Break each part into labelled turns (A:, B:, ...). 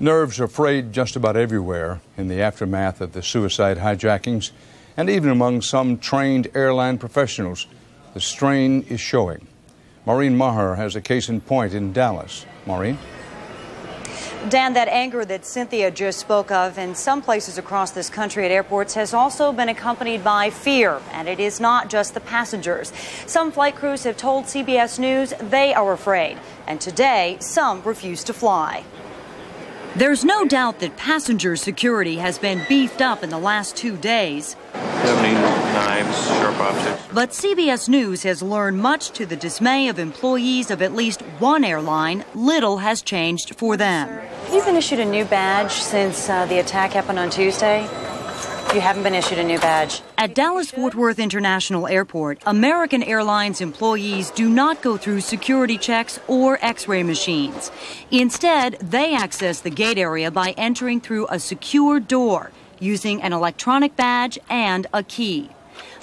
A: Nerves are frayed just about everywhere in the aftermath of the suicide hijackings, and even among some trained airline professionals, the strain is showing. Maureen Maher has a case in point in Dallas. Maureen?
B: Dan, that anger that Cynthia just spoke of in some places across this country at airports has also been accompanied by fear, and it is not just the passengers. Some flight crews have told CBS News they are afraid, and today some refuse to fly. There's no doubt that passenger security has been beefed up in the last 2 days.
C: Knives, sharp objects.
B: But CBS News has learned, much to the dismay of employees of at least one airline, little has changed for them.
D: You've been issued a new badge since the attack happened on Tuesday. You haven't been issued a new badge.
B: At Dallas-Fort Worth International Airport, American Airlines employees do not go through security checks or X-ray machines. Instead, they access the gate area by entering through a secure door, using an electronic badge and a key.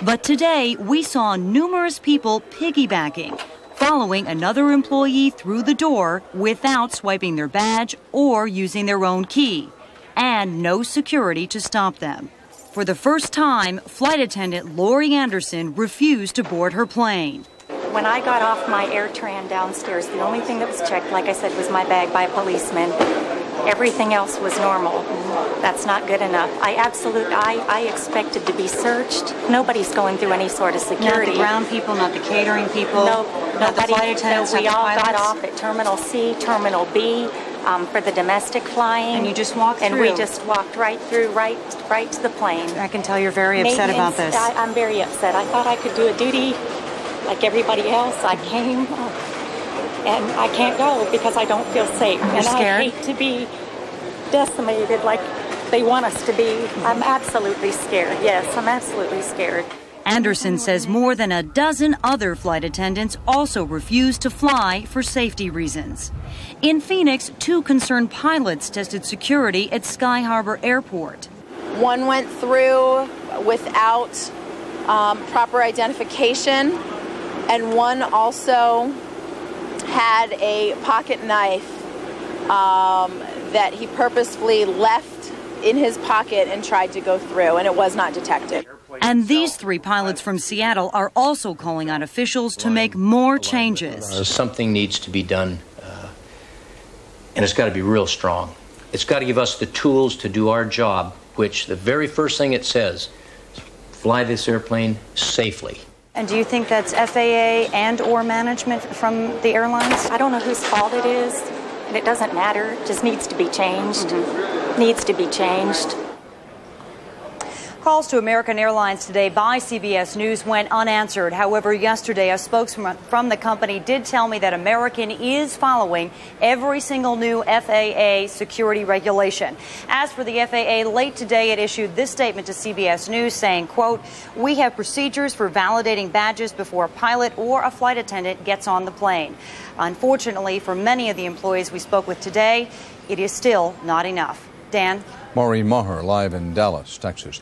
B: But today, we saw numerous people piggybacking, following another employee through the door without swiping their badge or using their own key, and no security to stop them. For the first time, flight attendant Lori Anderson refused to board her plane.
E: When I got off my AirTran downstairs, the only thing that was checked, like I said, was my bag by a policeman. Everything else was normal. That's not good enough. I expected to be searched. Nobody's going through any sort of security.
B: Not the ground people, not the catering people, not the flight attendants,
E: we
B: not the
E: all
B: pilots.
E: got off at Terminal C, Terminal B for the domestic flying.
B: And you just walked through?
E: And we just walked right through, right to the plane.
B: I can tell you're very upset about this.
E: I'm very upset. I thought I could do a duty like everybody else. I came, and I can't go because I don't feel safe.
B: You're scared?
E: I hate to be decimated like they want us to be. I'm absolutely scared. Yes, I'm absolutely scared.
B: Anderson says more than a dozen other flight attendants also refused to fly for safety reasons. In Phoenix, 2 concerned pilots tested security at Sky Harbor Airport.
F: One went through without proper identification, and one also had a pocket knife that he purposefully left in his pocket and tried to go through, and it was not detected.
B: And these 3 pilots from Seattle are also calling on officials to make more changes.
G: Something needs to be done, and it's got to be real strong. It's got to give us the tools to do our job, which the very first thing it says is fly this airplane safely.
B: And do you think that's FAA and or management from the airlines?
E: I don't know whose fault it is, and it doesn't matter. It just needs to be changed. Needs to be changed.
B: Calls to American Airlines today by CBS News went unanswered. However, yesterday, a spokesman from the company did tell me that American is following every single new FAA security regulation. As for the FAA, late today it issued this statement to CBS News saying, quote, "We have procedures for validating badges before a pilot or a flight attendant gets on the plane." Unfortunately, for many of the employees we spoke with today, it is still not enough. Dan?
A: Maureen Maher, live in Dallas, Texas.